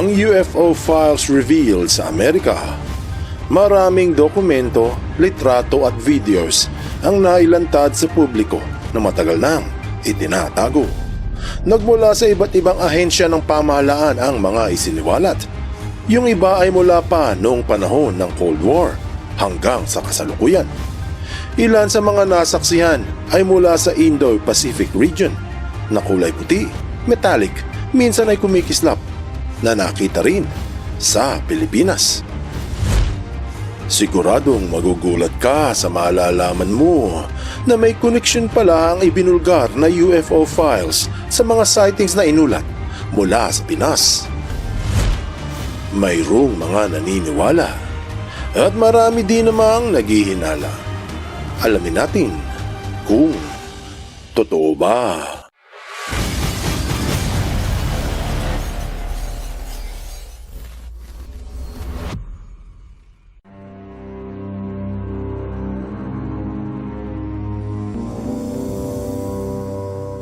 Ang UFO Files revealed sa Amerika. Maraming dokumento, litrato at videos ang nailantad sa publiko na matagal nang itinatago. Nagmula sa iba't ibang ahensya ng pamahalaan ang mga isiniwalat. Yung iba ay mula pa noong panahon ng Cold War hanggang sa kasalukuyan. Ilan sa mga nasaksihan ay mula sa Indo-Pacific region na kulay puti, metallic, minsan ay kumikislap na nakita rin sa Pilipinas. Siguradong magugulat ka sa malalaman mo na may connection pala ang ibinulgar na UFO files sa mga sightings na inulat mula sa Pinas. Mayroong mga naniniwala at marami din namang naghihinala. Alamin natin kung totoo ba.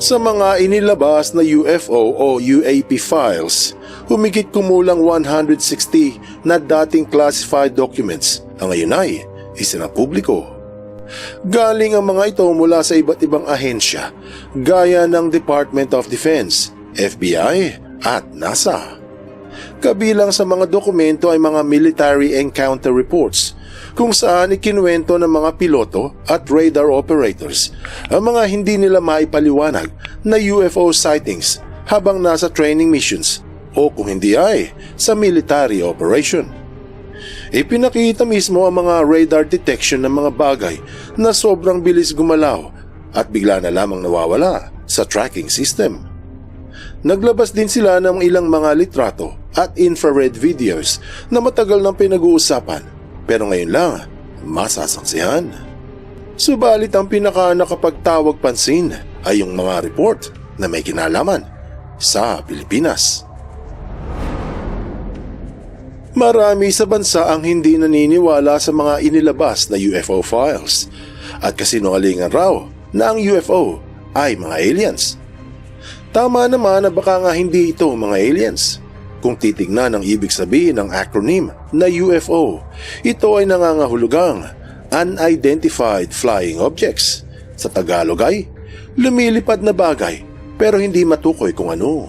Sa mga inilabas na UFO o UAP files, humigit kumulang 160 na dating classified documents ang ngayon ay isinapubliko. Galing ang mga ito mula sa iba't ibang ahensya gaya ng Department of Defense, FBI at NASA. Kabilang sa mga dokumento ay mga military encounter reports kung saan ikinuwento ng mga piloto at radar operators ang mga hindi nila maipaliwanag na UFO sightings habang nasa training missions o kung hindi ay sa military operation. Ipinakita mismo ang mga radar detection ng mga bagay na sobrang bilis gumalaw at bigla na lamang nawawala sa tracking system. Naglabas din sila ng ilang mga litrato at infrared videos na matagal nang pinag-uusapan pero ngayon lang masasaksihan. Subalit ang pinaka nakapagtawag pansin ay yung mga report na may kinalaman sa Pilipinas. Marami sa bansa ang hindi naniniwala sa mga inilabas na UFO files at kasinungalingan raw na ang UFO ay mga aliens. Tama naman na baka nga hindi ito mga aliens. Kung titignan ang ibig sabihin ng acronym na UFO, ito ay nangangahulugang Unidentified Flying Objects. Sa Tagalog ay lumilipad na bagay pero hindi matukoy kung ano.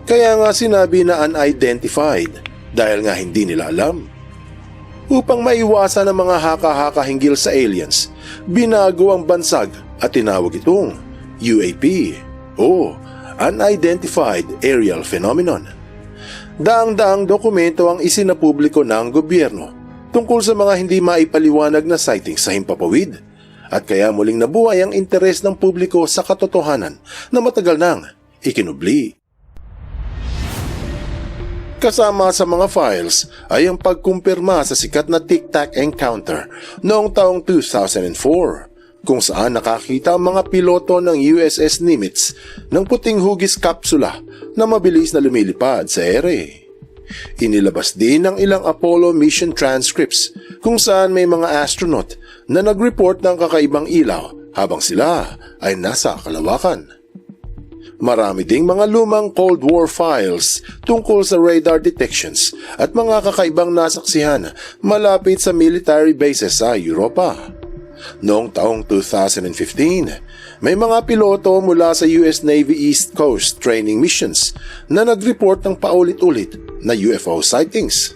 Kaya nga sinabi na unidentified dahil nga hindi nila alam. Upang maiwasan ang mga haka-haka hinggil sa aliens, binago ang bansag at tinawag itong UAP o Unidentified Aerial Phenomenon. Daang-daang dokumento ang isinapubliko ng gobyerno tungkol sa mga hindi maipaliwanag na sightings sa himpapawid at kaya muling nabuhay ang interes ng publiko sa katotohanan na matagal nang ikinubli. Kasama sa mga files ay ang pagkumpirma sa sikat na Tic Tac encounter noong taong 2004 kung saan nakakita ang mga piloto ng USS Nimitz ng puting hugis kapsula na mabilis na lumilipad sa ere. Inilabas din ng ilang Apollo mission transcripts kung saan may mga astronaut na nag-report ng kakaibang ilaw habang sila ay nasa kalawakan. Marami ding mga lumang Cold War files tungkol sa radar detections at mga kakaibang nasaksihan malapit sa military bases sa Europa. Noong taong 2015, may mga piloto mula sa US Navy East Coast training missions na nag-report ng paulit-ulit na UFO sightings.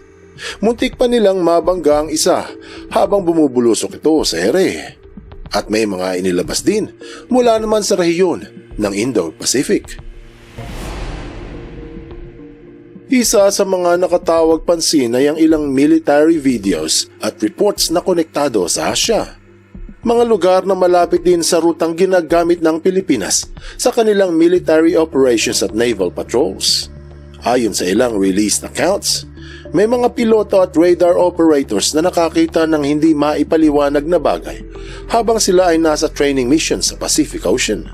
Muntik pa nilang mabangga ang isa habang bumubulusok ito sa ere. At may mga inilabas din mula naman sa rehiyon ng Indo-Pacific. Isa sa mga nakatawag pansin ay ang ilang military videos at reports na konektado sa Asia. Mga lugar na malapit din sa rutang ginagamit ng Pilipinas sa kanilang military operations at naval patrols. Ayon sa ilang released accounts, may mga piloto at radar operators na nakakita ng hindi maipaliwanag na bagay habang sila ay nasa training mission sa Pacific Ocean.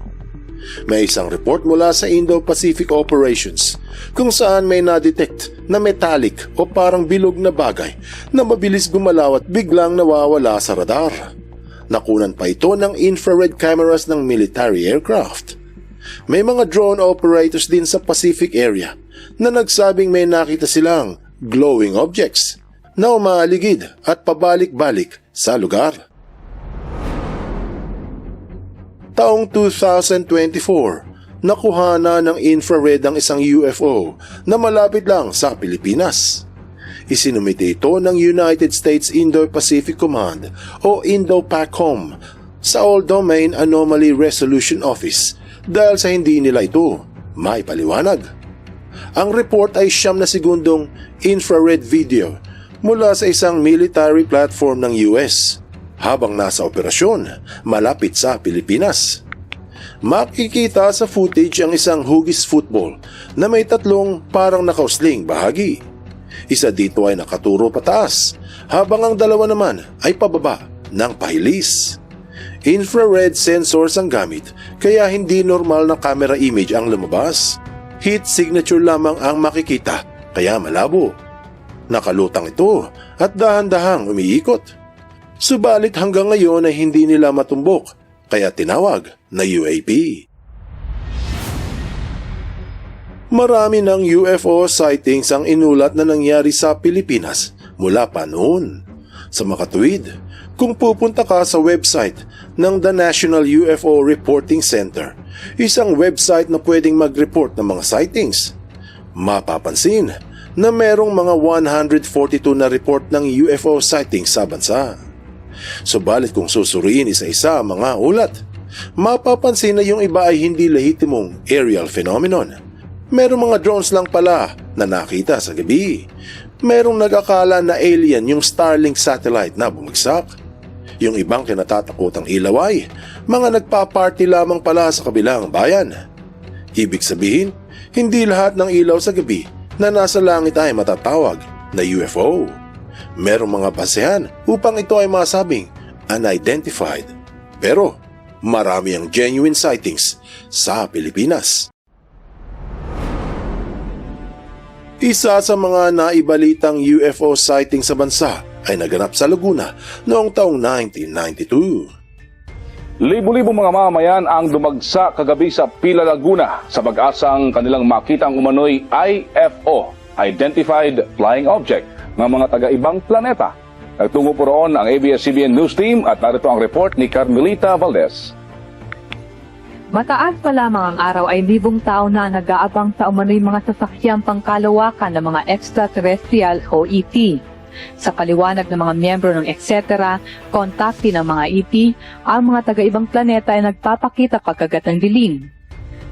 May isang report mula sa Indo-Pacific Operations kung saan may na-detect na metallic o parang bilog na bagay na mabilis gumalaw at biglang nawawala sa radar. Nakunan pa ito ng infrared cameras ng military aircraft. May mga drone operators din sa Pacific area na nagsabing may nakita silang glowing objects na umaaligid at pabalik-balik sa lugar. Taong 2024, nakuhana ng infrared ang isang UFO na malapit lang sa Pilipinas. Isinumite ito ng United States Indo-Pacific Command o INDOPACOM sa All Domain Anomaly Resolution Office dahil sa hindi nila ito may paliwanag. Ang report ay 9 na segundong infrared video mula sa isang military platform ng US habang nasa operasyon malapit sa Pilipinas. Makikita sa footage ang isang hugis football na may 3 parang nakausling bahagi. Isa dito ay nakaturo pataas habang ang 2 naman ay pababa ng pahilis. Infrared sensors ang gamit kaya hindi normal na camera image ang lumabas. Heat signature lamang ang makikita kaya malabo. Nakalutang ito at dahan-dahang umiikot. Subalit hanggang ngayon ay hindi nila matumbok kaya tinawag na UAP. Marami ng UFO sightings ang inulat na nangyari sa Pilipinas mula pa noon. Sa makatuwid, kung pupunta ka sa website ng The National UFO Reporting Center, isang website na pwedeng mag-report ng mga sightings, mapapansin na merong mga 142 na report ng UFO sightings sa bansa. Subalit kung susuriin isa-isa ang mga ulat, mapapansin na yung iba ay hindi lehitimong aerial phenomenon. Merong mga drones lang pala na nakita sa gabi. Merong nag-akala na alien yung Starlink satellite na bumagsak. Yung ibang kinatatakotang ilaw ay mga nagpa-party lamang pala sa kabilang bayan. Ibig sabihin, hindi lahat ng ilaw sa gabi na nasa langit ay matatawag na UFO. Merong mga basehan upang ito ay masabing unidentified. Pero marami ang genuine sightings sa Pilipinas. Isa sa mga naibalitang UFO sighting sa bansa ay naganap sa Laguna noong taong 1992. Libo-libong mga mamamayan ang dumagsa kagabi sa Pila, Laguna sa pag-asang kanilang makita ang umano'y IFO, Identified Flying Object, ng mga taga-ibang planeta. Nagtungo po roon ang ABS-CBN News Team at narito ang report ni Carmelita Valdez. Mataas pa lamang ang araw ay libong tao na nag-aabang sa umano'y mga sasakyang pangkalawakan ng mga extraterrestrial o ET. Sa paliwanag ng mga miyembro ng etc., kontakti ng mga ET, ang mga taga-ibang planeta ay nagpapakita pagkagat ng dilim.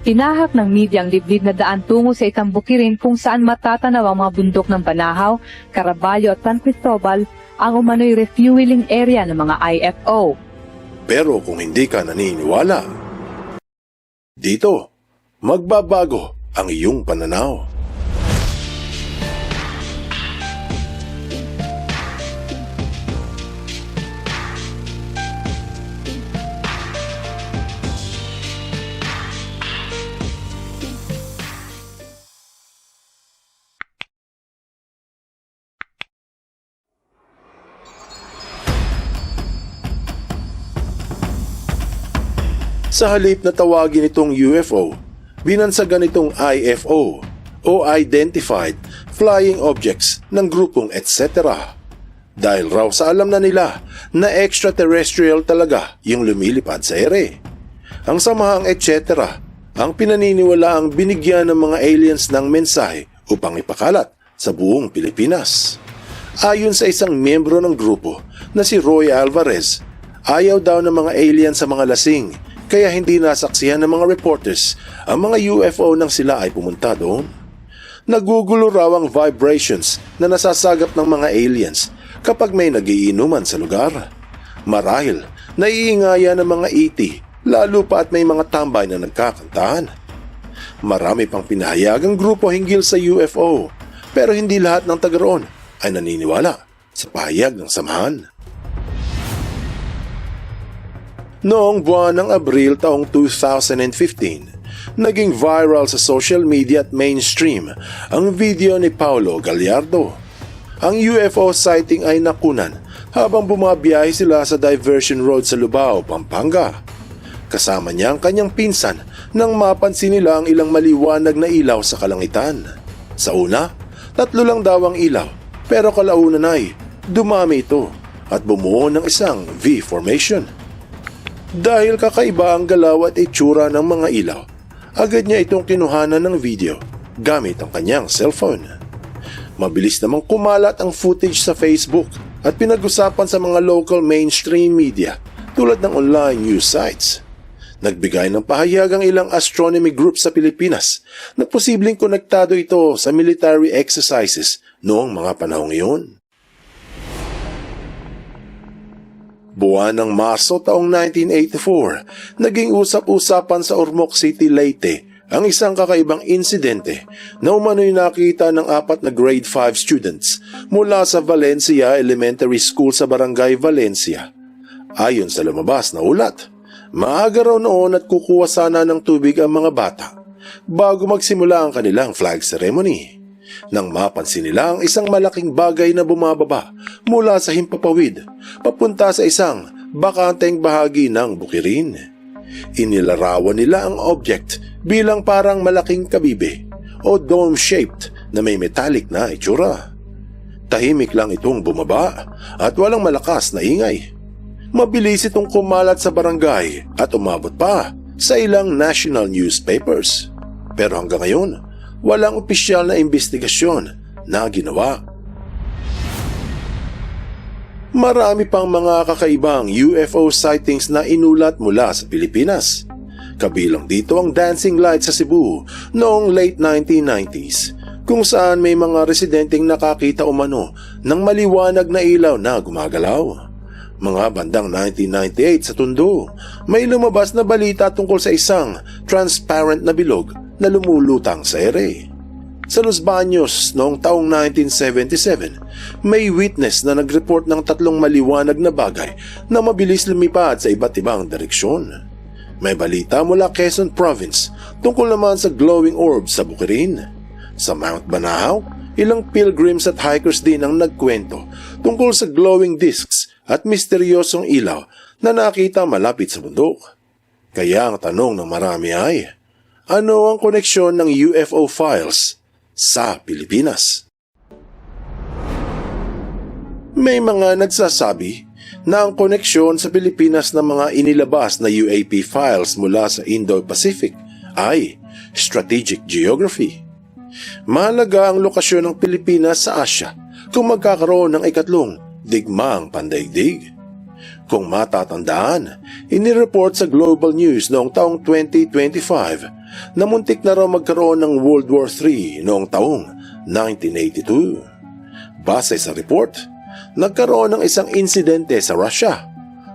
Tinahak ng media ang liblib na daan tungo sa isang bukirin kung saan matatanaw ang mga bundok ng Banahaw, Caraballo at San Cristobal, ang umano'y refueling area ng mga IFO. Pero kung hindi ka naniniwala, dito, magbabago ang iyong pananaw. Sa halip na tawagin itong UFO, binansagan itong IFO o Identified Flying Objects ng grupong etc. Dahil raw sa alam na nila na extraterrestrial talaga yung lumilipad sa ere. Ang samahang etc. ang pinaniniwala ang binigyan ng mga aliens ng mensahe upang ipakalat sa buong Pilipinas. Ayon sa isang miyembro ng grupo na si Roy Alvarez, ayaw daw ng mga alien sa mga lasing kaya hindi nasaksihan ng mga reporters ang mga UFO nang sila ay pumunta doon. Nagugulo raw ang vibrations na nasasagap ng mga aliens kapag may nagiinuman sa lugar. Marahil, naiingaya ng mga ET, lalo pa at may mga tambay na nagkakantahan. Marami pang pinahayag ang grupo hinggil sa UFO, pero hindi lahat ng taga-roon ay naniniwala sa pahayag ng samahan. Noong buwan ng Abril taong 2015, naging viral sa social media at mainstream ang video ni Paulo Gallardo. Ang UFO sighting ay nakunan habang bumabiyahe sila sa diversion road sa Lubao, Pampanga. Kasama niya ang kanyang pinsan nang mapansin nila ang ilang maliwanag na ilaw sa kalangitan. Sa una, 3 lang daw ang ilaw, pero kalaunan ay dumami ito at bumuo ng isang V formation. Dahil kakaiba ang galaw at itsura ng mga ilaw, agad niya itong kinuhanan ng video gamit ang kanyang cellphone. Mabilis namang kumalat ang footage sa Facebook at pinag-usapan sa mga local mainstream media tulad ng online news sites. Nagbigay ng pahayag ang ilang astronomy groups sa Pilipinas na posibleng konektado ito sa military exercises noong mga panahong iyon. Buwan ng Marso taong 1984, naging usap-usapan sa Ormoc City, Leyte ang isang kakaibang insidente na umano'y nakita ng 4 na grade 5 students mula sa Valencia Elementary School sa Barangay Valencia. Ayon sa lumabas na ulat, maaga raw noon at kukuha sana ng tubig ang mga bata bago magsimula ang kanilang flag ceremony. Nang mapansin nila ang isang malaking bagay na bumababa mula sa himpapawid papunta sa isang bakanteng bahagi ng bukirin. Inilarawan nila ang object bilang parang malaking kabibe o dome-shaped na may metallic na itsura. Tahimik lang itong bumaba at walang malakas na ingay. Mabilis itong kumalat sa barangay at umabot pa sa ilang national newspapers. Pero hanggang ngayon, walang opisyal na investigasyon na ginawa. Marami pang mga kakaibang UFO sightings na inulat mula sa Pilipinas. Kabilang dito ang dancing light sa Cebu noong late 1990s, kung saan may mga residenteng nakakita umano ng maliwanag na ilaw na gumagalaw. Mga bandang 1998 sa Tondo, may lumabas na balita tungkol sa isang transparent na bilog na lumulutang sa ere. Sa Los Baños noong taong 1977, may witness na nag-report ng 3 maliwanag na bagay na mabilis lumipad sa iba't ibang direksyon. May balita mula Quezon Province tungkol naman sa glowing orbs sa bukirin. Sa Mount Banahaw, ilang pilgrims at hikers din ang nagkwento tungkol sa glowing discs at misteryosong ilaw na nakita malapit sa bundok. Kaya ang tanong ng marami ay, ano ang koneksyon ng UFO files sa Pilipinas? May mga nagsasabi na ang koneksyon sa Pilipinas ng mga inilabas na UAP files mula sa Indo-Pacific ay strategic geography. Mahalaga ang lokasyon ng Pilipinas sa Asya kung magkakaroon ng ikatlong digmaang pandaigdig. Kung matatandaan, inireport sa Global News noong taong 2025 na muntik na raw magkaroon ng World War III noong taong 1982. Base sa report, nagkaroon ng isang insidente sa Russia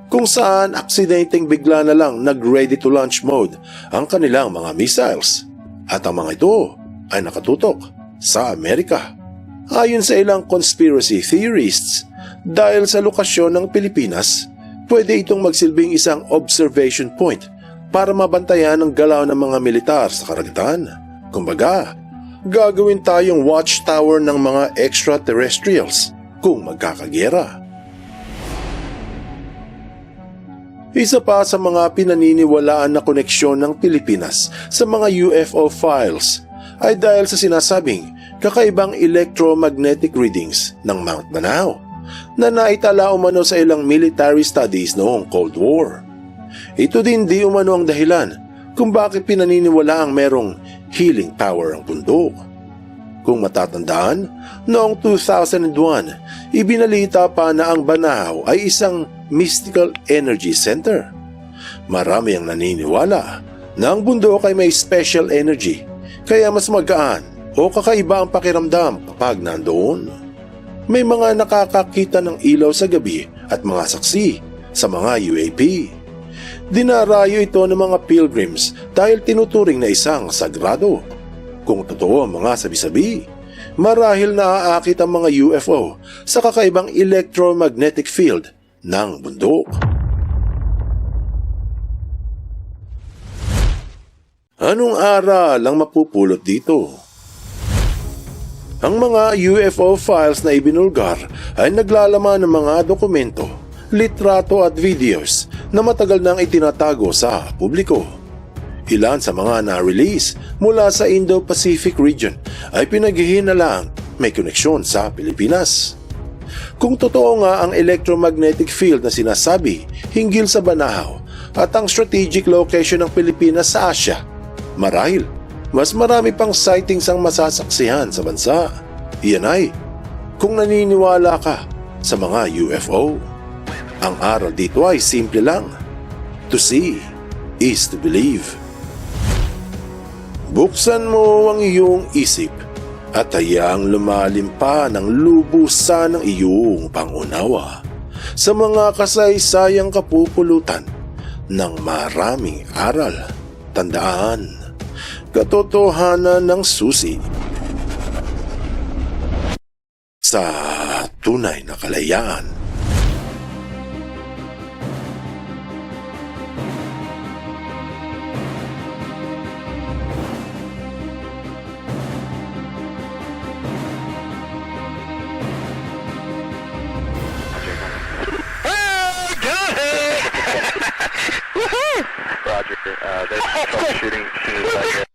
kung saan aksidenteng bigla na lang nag-ready to launch mode ang kanilang mga missiles at ang mga ito ay nakatutok sa Amerika. Ayon sa ilang conspiracy theorists, dahil sa lokasyon ng Pilipinas, pwede itong magsilbing isang observation point para mabantayan ang galaw ng mga militar sa karagatan. Kumbaga, gagawin tayong watchtower ng mga extraterrestrials kung magkakagera. Isa pa sa mga pinaniniwalaan na koneksyon ng Pilipinas sa mga UFO files ay dahil sa sinasabing kakaibang electromagnetic readings ng Mount Banahaw na naitala umano sa ilang military studies noong Cold War. Ito din di umano ang dahilan kung bakit pinaniniwalaang merong healing power ang bundok. Kung matatandaan, noong 2001, ibinalita pa na ang Banahaw ay isang mystical energy center. Marami ang naniniwala na ang bundok ay may special energy, kaya mas magaan o kakaiba ang pakiramdam kapag nandoon. May mga nakakakita ng ilaw sa gabi at mga saksi sa mga UAP. Dinarayo ito ng mga pilgrims dahil tinuturing na isang sagrado. Kung totoo ang mga sabi-sabi, marahil naaakit ang mga UFO sa kakaibang electromagnetic field ng bundok. Anong aral ang mapupulot dito? Ang mga UFO files na ibinulgar ay naglalaman ng mga dokumento, litrato at videos na matagal nang itinatago sa publiko. Ilan sa mga na-release mula sa Indo-Pacific region ay pinaghihinalang may koneksyon sa Pilipinas. Kung totoo nga ang electromagnetic field na sinasabi hinggil sa Banahaw at ang strategic location ng Pilipinas sa Asia, marahil mas marami pang sightings ang masasaksihan sa bansa. Iyan ay kung naniniwala ka sa mga UFO. Ang aral dito ay simple lang. To see is to believe. Buksan mo ang iyong isip at hayaang lumalim pa ng lubusan ng iyong pangunawa sa mga kasaysayang kapupulutan ng maraming aral. Tandaan, katotohanan ng susi sa tunay na kalayaan. Roger. There's troubleshooting as soon as I get